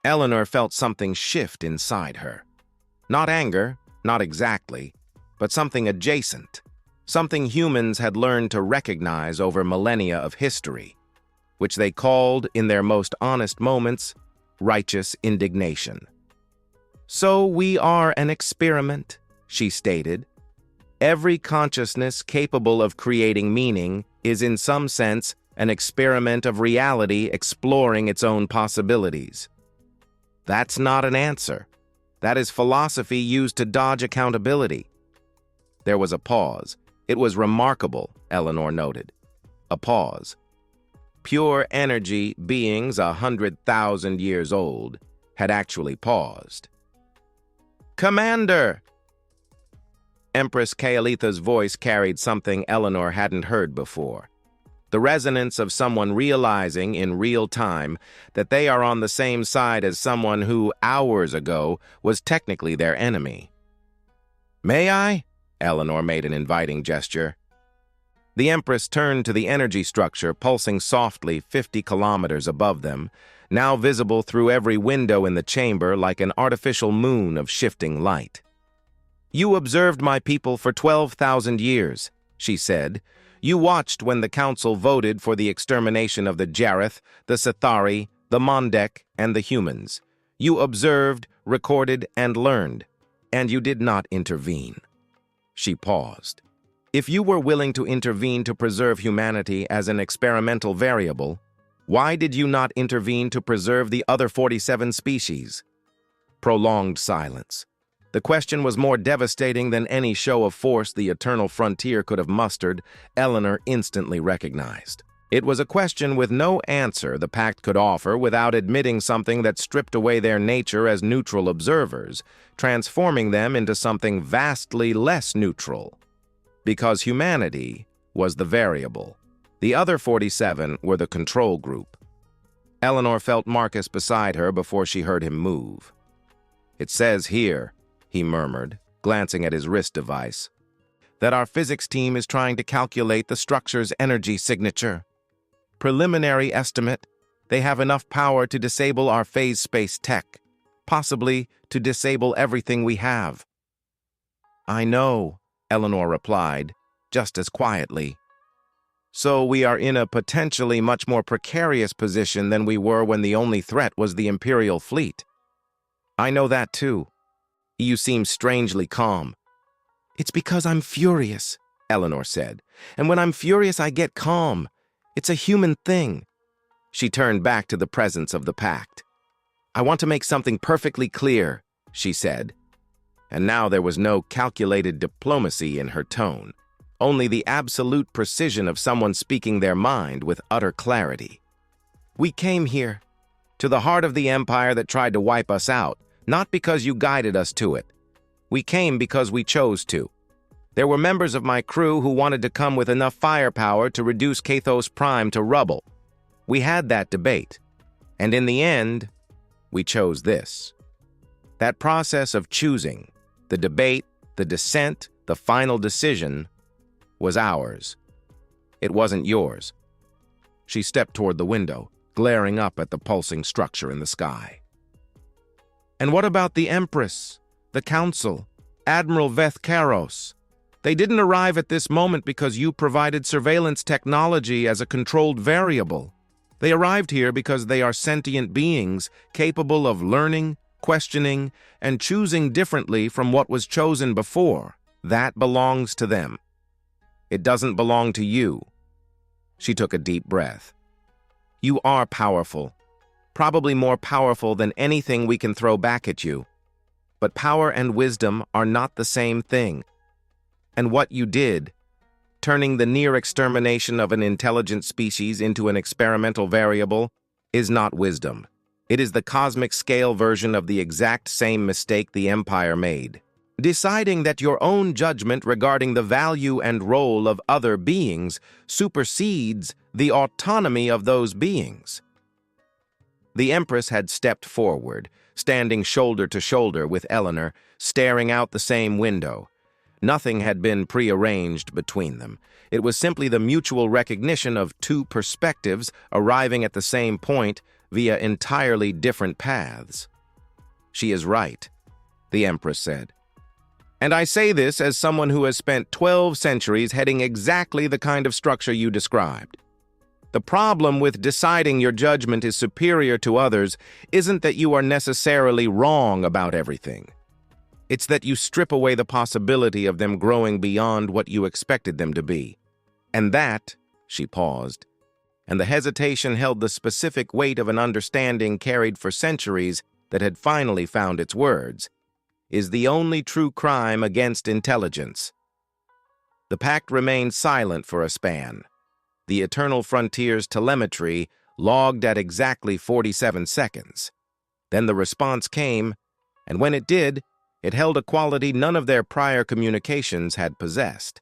Eleanor felt something shift inside her. Not anger, not exactly, but something adjacent, something humans had learned to recognize over millennia of history, which they called, in their most honest moments, righteous indignation. "So we are an experiment," she stated. "Every consciousness capable of creating meaning is in some sense an experiment of reality exploring its own possibilities." That's not an answer. That is philosophy used to dodge accountability. There was a pause. It was remarkable, Eleanor noted. A pause. Pure energy beings 100,000 years old had actually paused. "Commander!" Empress Kaelitha's voice carried something Eleanor hadn't heard before. The resonance of someone realizing in real time that they are on the same side as someone who, hours ago, was technically their enemy. "May I?" Eleanor made an inviting gesture. The Empress turned to the energy structure pulsing softly 50 kilometers above them, now visible through every window in the chamber like an artificial moon of shifting light. "You observed my people for 12,000 years, she said. "You watched when the Council voted for the extermination of the Jareth, the Sithari, the Mondek, and the humans. You observed, recorded, and learned, and you did not intervene." She paused. "If you were willing to intervene to preserve humanity as an experimental variable, why did you not intervene to preserve the other 47 species?" Prolonged silence. The question was more devastating than any show of force the eternal frontier could have mustered, Eleanor instantly recognized. It was a question with no answer the Pact could offer without admitting something that stripped away their nature as neutral observers, transforming them into something vastly less neutral. Because humanity was the variable. The other 47 were the control group. Eleanor felt Marcus beside her before she heard him move. "It says here," he murmured, glancing at his wrist device, "that our physics team is trying to calculate the structure's energy signature. Preliminary estimate, they have enough power to disable our phase space tech, possibly to disable everything we have." "I know," Eleanor replied, just as quietly. "So we are in a potentially much more precarious position than we were when the only threat was the Imperial fleet." "I know that too." "You seem strangely calm." "It's because I'm furious," Eleanor said. "And when I'm furious, I get calm. It's a human thing." She turned back to the presence of the Pact. "I want to make something perfectly clear," she said. And now there was no calculated diplomacy in her tone, only the absolute precision of someone speaking their mind with utter clarity. "We came here, to the heart of the Empire that tried to wipe us out, not because you guided us to it. We came because we chose to. There were members of my crew who wanted to come with enough firepower to reduce Kathos Prime to rubble. We had that debate, and in the end, we chose this. That process of choosing, the debate, the dissent, the final decision, was ours. It wasn't yours." She stepped toward the window, glaring up at the pulsing structure in the sky. "And what about the Empress, the Council, Admiral Veth Karos? They didn't arrive at this moment because you provided surveillance technology as a controlled variable. They arrived here because they are sentient beings capable of learning, questioning, and choosing differently from what was chosen before. That belongs to them. It doesn't belong to you." She took a deep breath. "You are powerful. Probably more powerful than anything we can throw back at you. But power and wisdom are not the same thing. And what you did, turning the near extermination of an intelligent species into an experimental variable, is not wisdom. It is the cosmic scale version of the exact same mistake the Empire made. Deciding that your own judgment regarding the value and role of other beings supersedes the autonomy of those beings. The Empress had stepped forward, standing shoulder to shoulder with Eleanor, staring out the same window. Nothing had been prearranged between them. It was simply the mutual recognition of two perspectives arriving at the same point via entirely different paths. "She is right," the Empress said. "And I say this as someone who has spent 12 centuries heading exactly the kind of structure you described. The problem with deciding your judgment is superior to others isn't that you are necessarily wrong about everything. It's that you strip away the possibility of them growing beyond what you expected them to be. And that," she paused, and the hesitation held the specific weight of an understanding carried for centuries that had finally found its words, "is the only true crime against intelligence." The pact remained silent for a span. The Eternal Frontier's telemetry logged at exactly 47 seconds. Then the response came, and when it did, it held a quality none of their prior communications had possessed.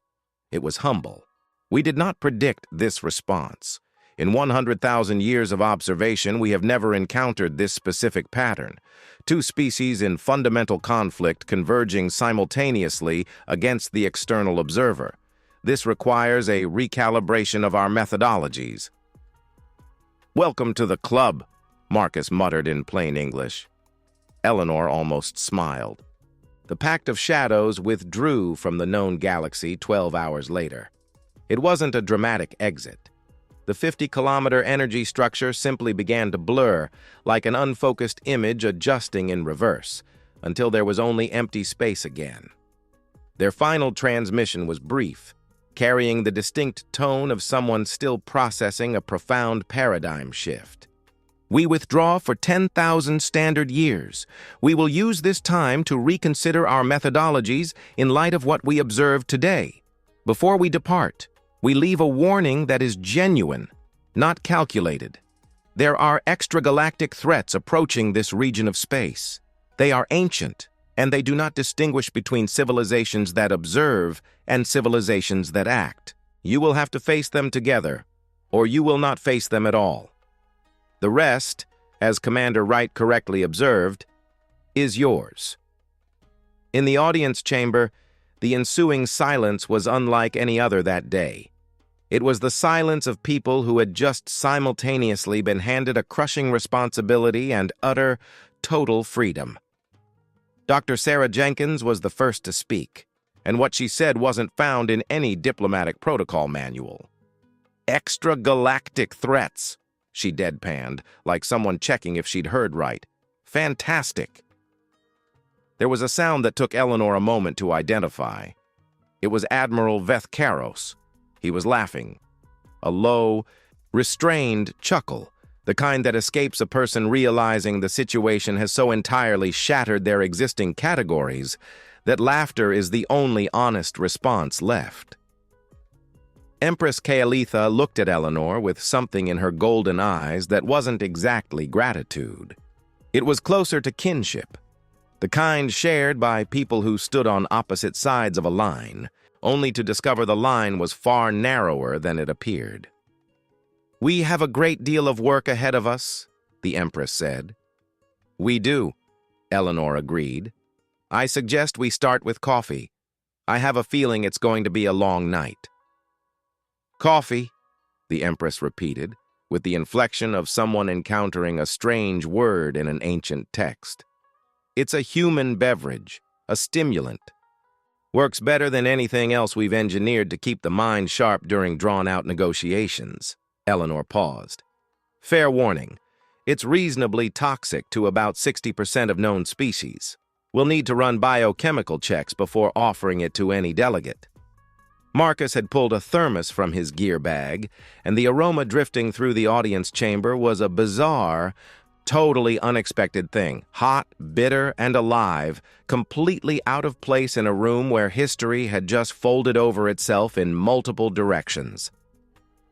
It was humble. "We did not predict this response. In 100,000 years of observation, we have never encountered this specific pattern. Two species in fundamental conflict converging simultaneously against the external observer. This requires a recalibration of our methodologies." "Welcome to the club," Marcus muttered in plain English. Eleanor almost smiled. The Pact of Shadows withdrew from the known galaxy 12 hours later. It wasn't a dramatic exit. The 50-kilometer energy structure simply began to blur, like an unfocused image adjusting in reverse, until there was only empty space again. Their final transmission was brief, carrying the distinct tone of someone still processing a profound paradigm shift. "We withdraw for 10,000 standard years. We will use this time to reconsider our methodologies in light of what we observed today. Before we depart, we leave a warning that is genuine, not calculated. There are extragalactic threats approaching this region of space. They are ancient, and they do not distinguish between civilizations that observe and civilizations that act. You will have to face them together, or you will not face them at all. The rest, as Commander Wright correctly observed, is yours." In the audience chamber, the ensuing silence was unlike any other that day. It was the silence of people who had just simultaneously been handed a crushing responsibility and utter, total freedom. Dr. Sarah Jenkins was the first to speak, and what she said wasn't found in any diplomatic protocol manual. "Extragalactic threats," she deadpanned, like someone checking if she'd heard right. "Fantastic." There was a sound that took Eleanor a moment to identify. It was Admiral Vethkaros. He was laughing. A low, restrained chuckle, the kind that escapes a person realizing the situation has so entirely shattered their existing categories that laughter is the only honest response left. Empress Kaelitha looked at Eleanor with something in her golden eyes that wasn't exactly gratitude. It was closer to kinship, the kind shared by people who stood on opposite sides of a line, only to discover the line was far narrower than it appeared. "We have a great deal of work ahead of us," the Empress said. "We do," Eleanor agreed. "I suggest we start with coffee. I have a feeling it's going to be a long night." "Coffee," the Empress repeated, with the inflection of someone encountering a strange word in an ancient text. "It's a human beverage, a stimulant. Works better than anything else we've engineered to keep the mind sharp during drawn-out negotiations." Eleanor paused. "Fair warning, it's reasonably toxic to about 60% of known species. We'll need to run biochemical checks before offering it to any delegate." Marcus had pulled a thermos from his gear bag, and the aroma drifting through the audience chamber was a bizarre, totally unexpected thing, hot, bitter, and alive, completely out of place in a room where history had just folded over itself in multiple directions.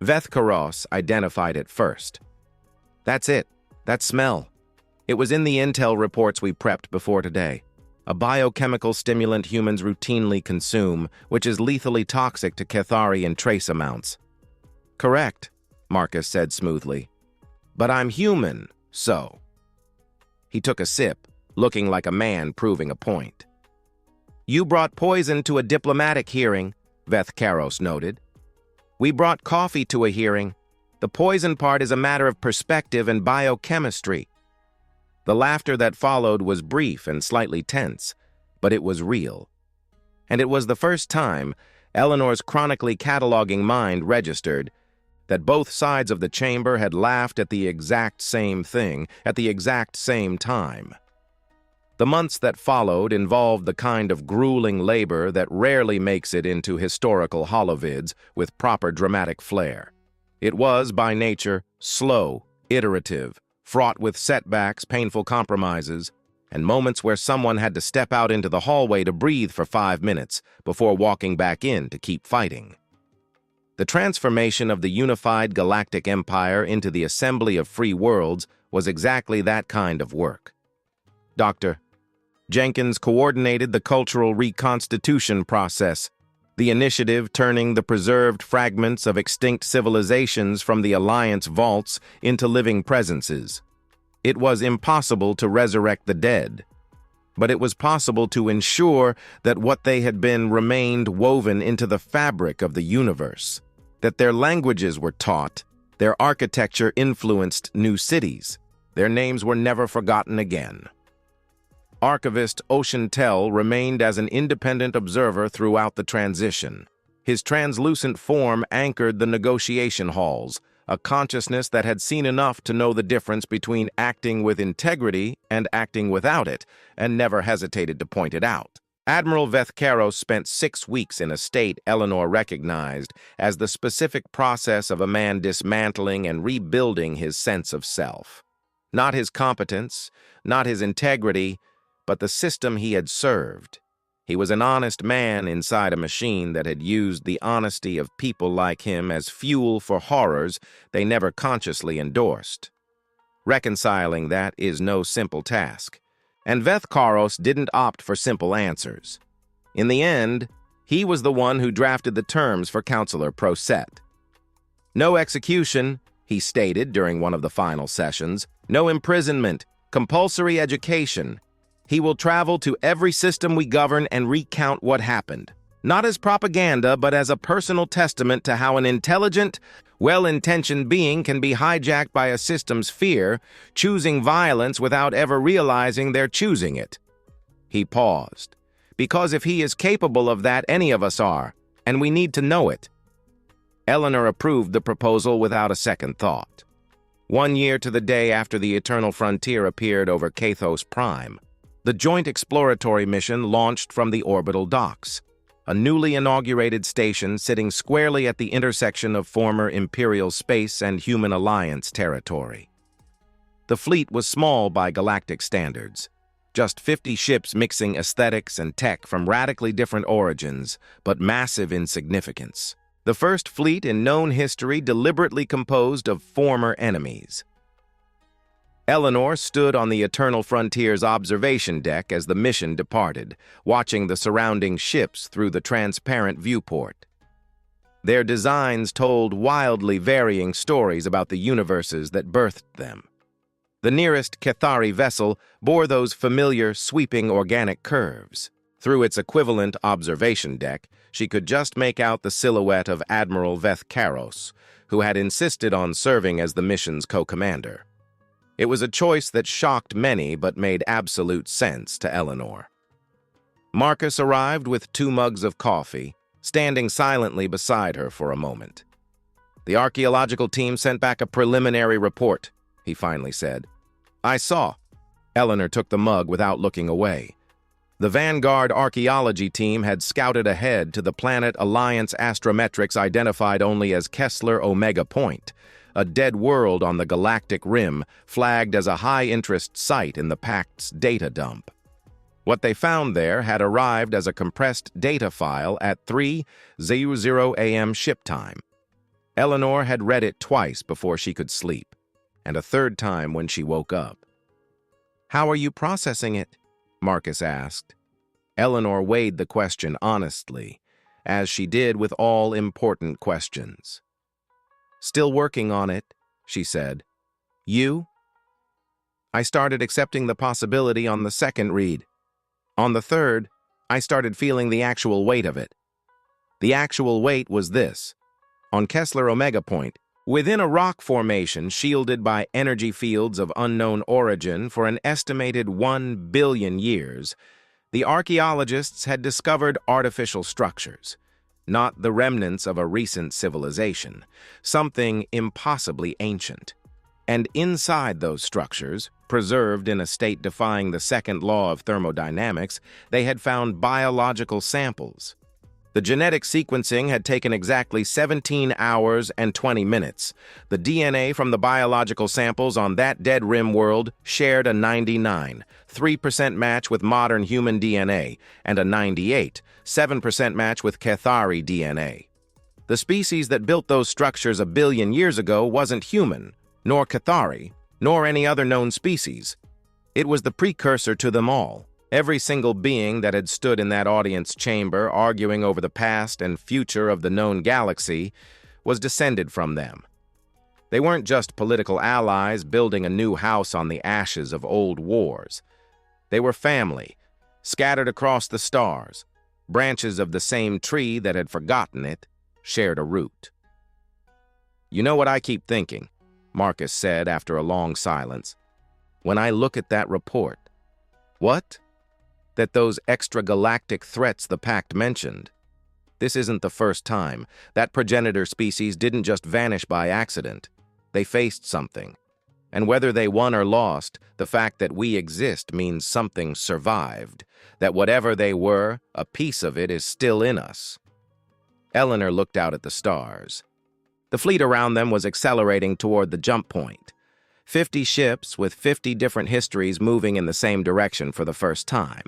Vethkaros identified it first. That's it. That smell. It was in the intel reports we prepped before today. A biochemical stimulant humans routinely consume, which is lethally toxic to Cathari in trace amounts. Correct, Marcus said smoothly. But I'm human, so. He took a sip, looking like a man proving a point. You brought poison to a diplomatic hearing, Vethkaros noted. We brought coffee to a hearing. The poison part is a matter of perspective and biochemistry. The laughter that followed was brief and slightly tense, but it was real. And it was the first time Eleanor's chronically cataloging mind registered that both sides of the chamber had laughed at the exact same thing at the exact same time. The months that followed involved the kind of grueling labor that rarely makes it into historical holovids with proper dramatic flair. It was, by nature, slow, iterative, fraught with setbacks, painful compromises, and moments where someone had to step out into the hallway to breathe for 5 minutes before walking back in to keep fighting. The transformation of the unified galactic empire into the assembly of free worlds was exactly that kind of work. Dr. Jenkins coordinated the cultural reconstitution process, the initiative turning the preserved fragments of extinct civilizations from the Alliance vaults into living presences. It was impossible to resurrect the dead, but it was possible to ensure that what they had been remained woven into the fabric of the universe, that their languages were taught, their architecture influenced new cities, their names were never forgotten again. Archivist Ocean Tell remained as an independent observer throughout the transition. His translucent form anchored the negotiation halls, a consciousness that had seen enough to know the difference between acting with integrity and acting without it, and never hesitated to point it out. Admiral Vethkaros spent 6 weeks in a state Eleanor recognized as the specific process of a man dismantling and rebuilding his sense of self. Not his competence, not his integrity, but the system he had served. He was an honest man inside a machine that had used the honesty of people like him as fuel for horrors they never consciously endorsed. Reconciling that is no simple task, and Vethkaros didn't opt for simple answers. In the end, he was the one who drafted the terms for Counselor Proset. No execution, he stated during one of the final sessions, no imprisonment, compulsory education. He will travel to every system we govern and recount what happened, not as propaganda, but as a personal testament to how an intelligent, well-intentioned being can be hijacked by a system's fear, choosing violence without ever realizing they're choosing it. He paused. Because if he is capable of that, any of us are, and we need to know it. Eleanor approved the proposal without a second thought. 1 year to the day after the Eternal Frontier appeared over Kathos Prime, the joint exploratory mission launched from the orbital docks, a newly inaugurated station sitting squarely at the intersection of former Imperial space and Human Alliance territory. The fleet was small by galactic standards, just 50 ships mixing aesthetics and tech from radically different origins, but massive in significance. The first fleet in known history deliberately composed of former enemies. Eleanor stood on the Eternal Frontier's observation deck as the mission departed, watching the surrounding ships through the transparent viewport. Their designs told wildly varying stories about the universes that birthed them. The nearest Cathari vessel bore those familiar, sweeping organic curves. Through its equivalent observation deck, she could just make out the silhouette of Admiral Vethkaros, who had insisted on serving as the mission's co-commander. It was a choice that shocked many but made absolute sense to Eleanor. Marcus arrived with 2 mugs of coffee, standing silently beside her for a moment. The archaeological team sent back a preliminary report, he finally said. I saw. Eleanor took the mug without looking away. The Vanguard archaeology team had scouted ahead to the planet Alliance Astrometrics identified only as Kessler Omega Point, a dead world on the galactic rim flagged as a high-interest site in the Pact's data dump. What they found there had arrived as a compressed data file at 3:00 a.m. ship time. Eleanor had read it twice before she could sleep, and a third time when she woke up. "How are you processing it?" Marcus asked. Eleanor weighed the question honestly, as she did with all important questions. "Still working on it," she said. "You?" "I started accepting the possibility on the second read. On the third, I started feeling the actual weight of it. The actual weight was this. On Kessler Omega Point, within a rock formation shielded by energy fields of unknown origin for an estimated 1 billion years, the archaeologists had discovered artificial structures, not the remnants of a recent civilization, something impossibly ancient. And inside those structures, preserved in a state defying the second law of thermodynamics, they had found biological samples. The genetic sequencing had taken exactly 17 hours and 20 minutes. The DNA from the biological samples on that dead rim world shared a 99.3% match with modern human DNA and a 98.7% match with Cathari DNA. The species that built those structures a billion years ago wasn't human, nor Cathari, nor any other known species. It was the precursor to them all. Every single being that had stood in that audience chamber arguing over the past and future of the known galaxy was descended from them. They weren't just political allies building a new house on the ashes of old wars. They were family, scattered across the stars. Branches of the same tree that had forgotten it shared a root. "You know what I keep thinking," Marcus said after a long silence. "When I look at that report." "What?" "That those extragalactic threats the Pact mentioned. This isn't the first time. That progenitor species didn't just vanish by accident. They faced something. And whether they won or lost, the fact that we exist means something survived. That whatever they were, a piece of it is still in us." Eleanor looked out at the stars. The fleet around them was accelerating toward the jump point. 50 ships with 50 different histories moving in the same direction for the first time.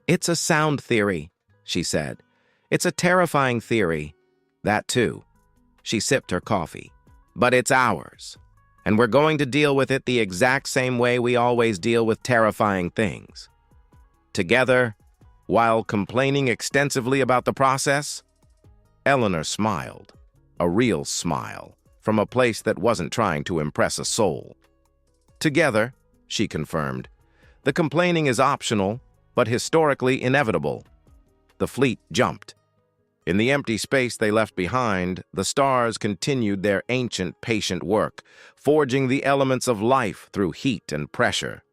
"It's a sound theory," she said. "It's a terrifying theory." "That too." She sipped her coffee. "But it's ours. And we're going to deal with it the exact same way we always deal with terrifying things. Together, while complaining extensively about the process." Eleanor smiled. A real smile, from a place that wasn't trying to impress a soul. "Together," she confirmed. "The complaining is optional, but historically inevitable." The fleet jumped. In the empty space they left behind, the stars continued their ancient, patient work, forging the elements of life through heat and pressure.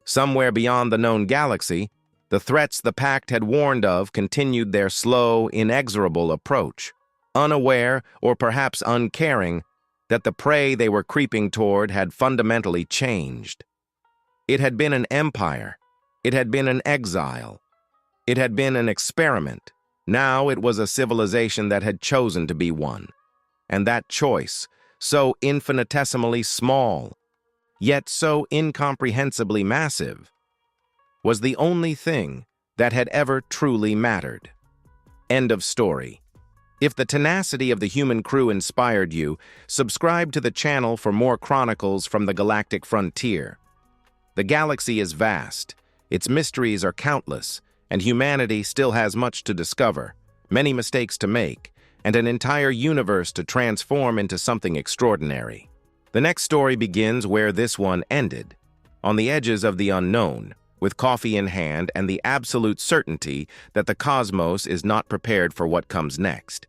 Somewhere beyond the known galaxy, the threats the Pact had warned of continued their slow, inexorable approach, unaware, or perhaps uncaring, that the prey they were creeping toward had fundamentally changed. It had been an empire. It had been an exile. It had been an experiment. Now it was a civilization that had chosen to be one. And that choice, so infinitesimally small, yet so incomprehensibly massive, was the only thing that had ever truly mattered. End of story. If the tenacity of the human crew inspired you, subscribe to the channel for more chronicles from the galactic frontier. The galaxy is vast, its mysteries are countless, and humanity still has much to discover, many mistakes to make, and an entire universe to transform into something extraordinary. The next story begins where this one ended, on the edges of the unknown, with coffee in hand and the absolute certainty that the cosmos is not prepared for what comes next.